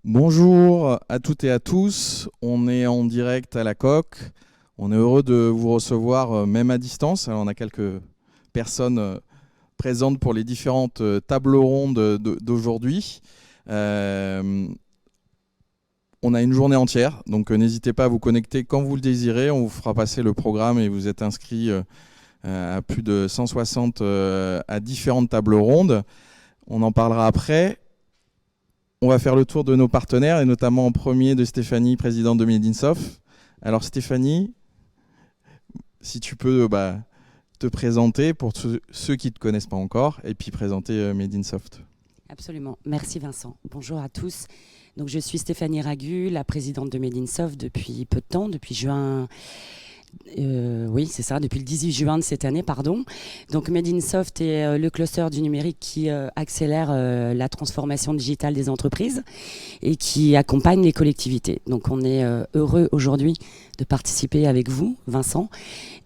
Bonjour à toutes et à tous, on est en direct à la Coque. On est heureux de vous recevoir même à distance. Alors, on a quelques personnes présentes pour les différentes tables rondes d'aujourd'hui. On a une journée entière, donc n'hésitez pas à vous connecter quand vous le désirez. On vous fera passer le programme et vous êtes inscrits à plus de 160 à différentes tables rondes. On en parlera après. On va faire le tour de nos partenaires et notamment en premier de Stéphanie, présidente de Made in Soft. Alors Stéphanie, si tu peux te présenter pour ceux qui ne te connaissent pas encore et puis présenter Made in Soft. Absolument. Merci Vincent. Bonjour à tous. Donc, je suis Stéphanie Ragu, la présidente de Made in Soft depuis peu de temps, depuis juin. Oui, c'est ça, depuis le 18 juin de cette année, pardon. Donc, Made in Soft est le cluster du numérique qui accélère la transformation digitale des entreprises et qui accompagne les collectivités. Donc, on est heureux aujourd'hui de participer avec vous, Vincent,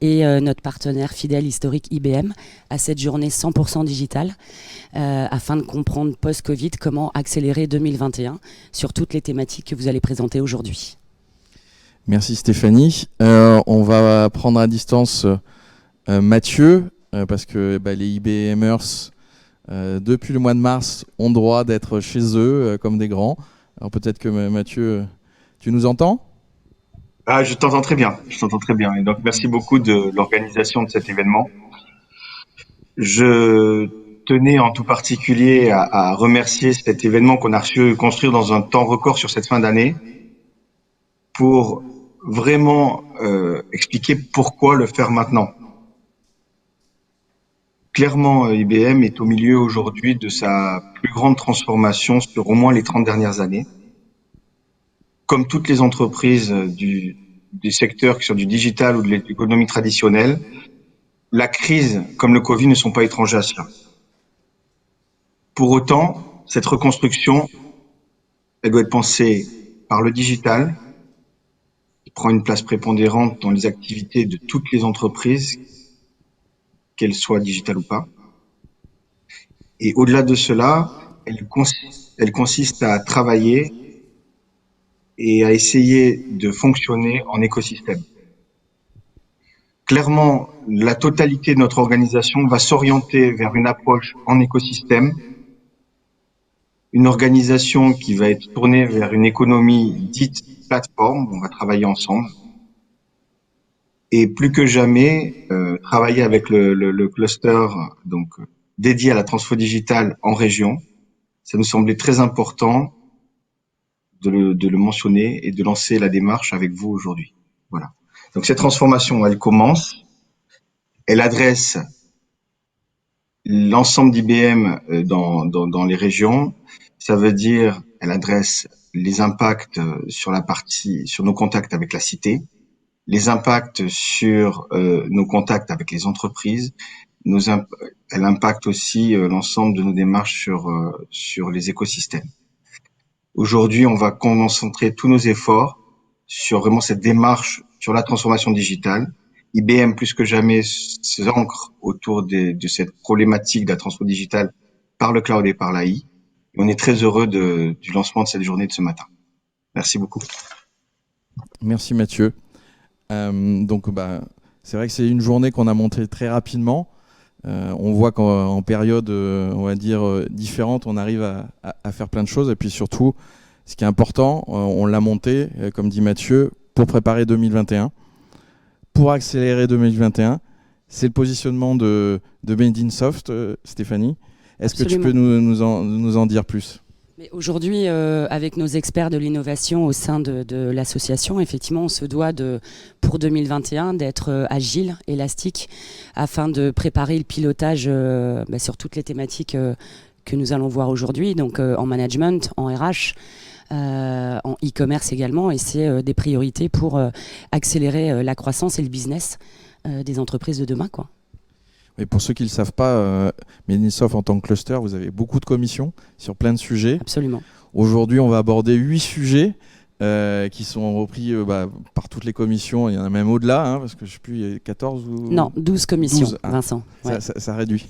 et notre partenaire fidèle historique IBM à cette journée 100% digitale afin de comprendre post-Covid comment accélérer 2021 sur toutes les thématiques que vous allez présenter aujourd'hui. Merci Stéphanie. On va prendre à distance Mathieu parce que les IBMers depuis le mois de mars ont droit d'être chez eux comme des grands. Alors peut-être que Mathieu, tu nous entends ? Ah, je t'entends très bien. Je t'entends très bien. Et donc, merci beaucoup de l'organisation de cet événement. Je tenais en tout particulier à remercier cet événement qu'on a reçu construire dans un temps record sur cette fin d'année pour vraiment expliquer pourquoi le faire maintenant. Clairement, IBM est au milieu aujourd'hui de sa plus grande transformation sur au moins les 30 dernières années. Comme toutes les entreprises des secteurs sur du digital ou de l'économie traditionnelle, la crise comme le Covid ne sont pas étrangers à cela. Pour autant, cette reconstruction, elle doit être pensée par le digital, qui prend une place prépondérante dans les activités de toutes les entreprises, qu'elles soient digitales ou pas. Et au-delà de cela, elle consiste à travailler et à essayer de fonctionner en écosystème. Clairement, la totalité de notre organisation va s'orienter vers une approche en écosystème, une organisation qui va être tournée vers une économie dite plateforme, on va travailler ensemble, et plus que jamais travailler avec le cluster donc dédié à la transfo digitale en région. Ça nous semblait très important de le mentionner et de lancer la démarche avec vous aujourd'hui. Voilà. Donc cette transformation, elle commence, elle adresse l'ensemble d'IBM dans les régions. Ça veut dire, elle adresse les impacts sur nos contacts avec la cité, les impacts sur nos contacts avec les entreprises. Elle impacte aussi l'ensemble de nos démarches sur les écosystèmes. Aujourd'hui, on va concentrer tous nos efforts sur vraiment cette démarche sur la transformation digitale. IBM, plus que jamais, s'ancre autour de cette problématique de la transformation digitale par le cloud et par l'AI. On est très heureux du lancement de cette journée de ce matin. Merci beaucoup. Merci Mathieu. C'est vrai que c'est une journée qu'on a montée très rapidement. On voit qu'en période, on va dire, différente, on arrive à faire plein de choses. Et puis surtout, ce qui est important, on l'a monté, comme dit Mathieu, pour préparer 2021, pour accélérer 2021. C'est le positionnement de Made in Soft, Stéphanie. Est-ce que tu peux nous en dire plus ? Mais aujourd'hui, avec nos experts de l'innovation au sein de l'association, effectivement, on se doit pour 2021 d'être agile, élastique, afin de préparer le pilotage sur toutes les thématiques que nous allons voir aujourd'hui, donc en management, en RH, en e-commerce également, et c'est des priorités pour accélérer la croissance et le business des entreprises de demain, quoi. Et pour ceux qui ne le savent pas, Made in Soft en tant que cluster, vous avez beaucoup de commissions sur plein de sujets. Absolument. Aujourd'hui, on va aborder 8 sujets. qui sont repris par toutes les commissions. Il y en a même au-delà, hein, parce que je ne sais plus, il y a 14 ou... Non, 12 commissions, 12, Vincent. Ouais. Ça réduit.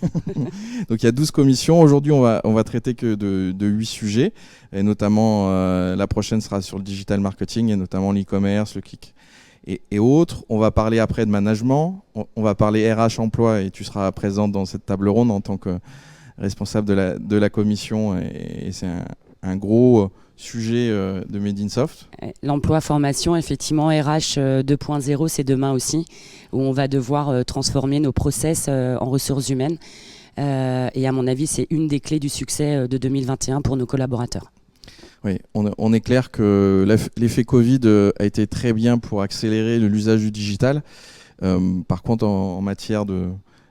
Donc il y a 12 commissions. Aujourd'hui, on va traiter que de 8 sujets. Et notamment, la prochaine sera sur le digital marketing, et notamment l'e-commerce, le click et autres. On va parler après de management. On va parler RH emploi, et tu seras présente dans cette table ronde en tant que responsable de la commission. Et c'est un gros sujet de Made in Soft. L'emploi formation, effectivement, RH 2.0, c'est demain aussi, où on va devoir transformer nos process en ressources humaines. Et à mon avis, c'est une des clés du succès de 2021 pour nos collaborateurs. Oui, on est clair que l'effet Covid a été très bien pour accélérer l'usage du digital. Par contre, en matière de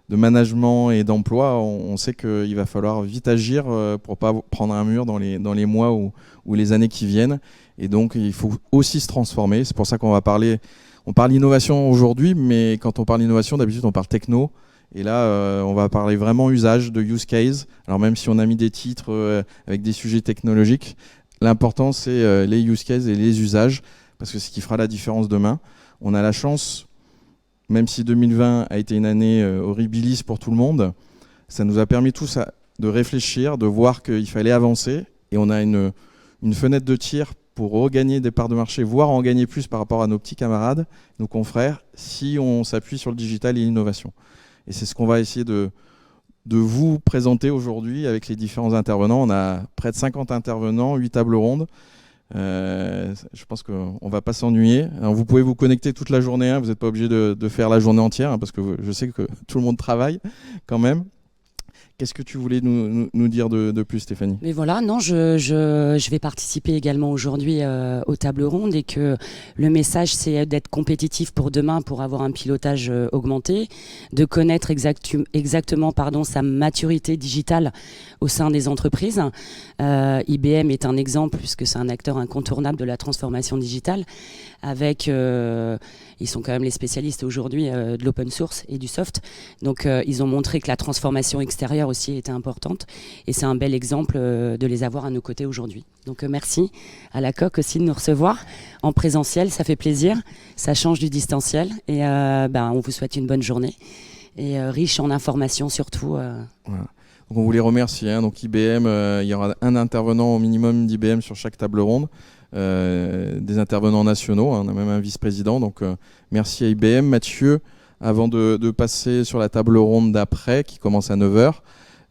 management et d'emploi, on sait qu'il va falloir vite agir pour ne pas prendre un mur dans les mois ou les années qui viennent. Et donc, il faut aussi se transformer. C'est pour ça qu'on va parler... On parle innovation aujourd'hui, mais quand on parle innovation, d'habitude, on parle techno. Et là, on va parler vraiment usage, de use case. Alors même si on a mis des titres avec des sujets technologiques, l'important, c'est les use cases et les usages, parce que c'est ce qui fera la différence demain. On a la chance... Même si 2020 a été une année horribilis pour tout le monde, ça nous a permis tous de réfléchir, de voir qu'il fallait avancer. Et on a une fenêtre de tir pour regagner des parts de marché, voire en gagner plus par rapport à nos petits camarades, nos confrères, si on s'appuie sur le digital et l'innovation. Et c'est ce qu'on va essayer de vous présenter aujourd'hui avec les différents intervenants. On a près de 50 intervenants, 8 tables rondes. Je pense qu'on ne va pas s'ennuyer. Alors, vous pouvez vous connecter toute la journée, hein, vous n'êtes pas obligé de faire la journée entière, hein, parce que je sais que tout le monde travaille quand même. Qu'est-ce que tu voulais nous dire de plus, Stéphanie ? Mais voilà, non, je vais participer également aujourd'hui aux tables rondes, et que le message, c'est d'être compétitif pour demain, pour avoir un pilotage augmenté, de connaître exactement sa maturité digitale au sein des entreprises. IBM est un exemple, puisque c'est un acteur incontournable de la transformation digitale, avec... ils sont quand même les spécialistes aujourd'hui de l'open source et du soft. Donc, ils ont montré que la transformation extérieure aussi était importante. Et c'est un bel exemple de les avoir à nos côtés aujourd'hui. Donc, merci à la COQ aussi de nous recevoir en présentiel. Ça fait plaisir. Ça change du distanciel. Et on vous souhaite une bonne journée. Et riche en informations surtout. Voilà. Donc, on voulait remercier. Hein. Donc, IBM, il y aura un intervenant au minimum d'IBM sur chaque table ronde. Des intervenants nationaux, hein, on a même un vice-président, donc merci à IBM. Mathieu, avant de passer sur la table ronde d'après, qui commence à 9h,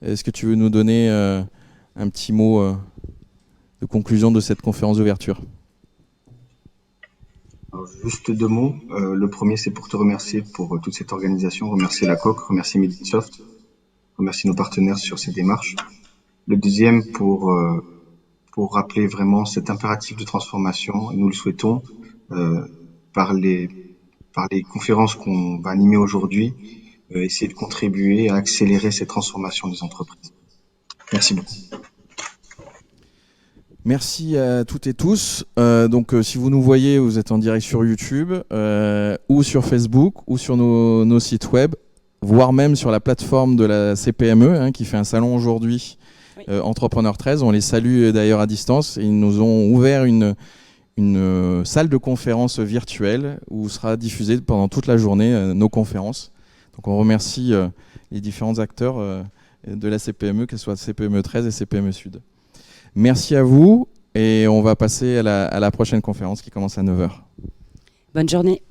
est-ce que tu veux nous donner un petit mot de conclusion de cette conférence d'ouverture ? Alors, juste 2 mots. Le premier, c'est pour te remercier pour toute cette organisation, remercier la COQ, remercier Made in Soft, remercier nos partenaires sur ces démarches. Le deuxième, pour rappeler vraiment cet impératif de transformation, et nous le souhaitons par les conférences qu'on va animer aujourd'hui, essayer de contribuer à accélérer cette transformation des entreprises. Merci beaucoup. Merci à toutes et tous. Donc, si vous nous voyez, vous êtes en direct sur YouTube ou sur Facebook ou sur nos sites web, voire même sur la plateforme de la CPME, hein, qui fait un salon aujourd'hui. Oui. Entrepreneur 13, on les salue d'ailleurs à distance, et ils nous ont ouvert une salle de conférence virtuelle où sera diffusée pendant toute la journée nos conférences. Donc on remercie les différents acteurs de la CPME, qu'elle soit CPME 13 et CPME Sud. Merci à vous, et on va passer à la prochaine conférence qui commence à 9h. Bonne journée.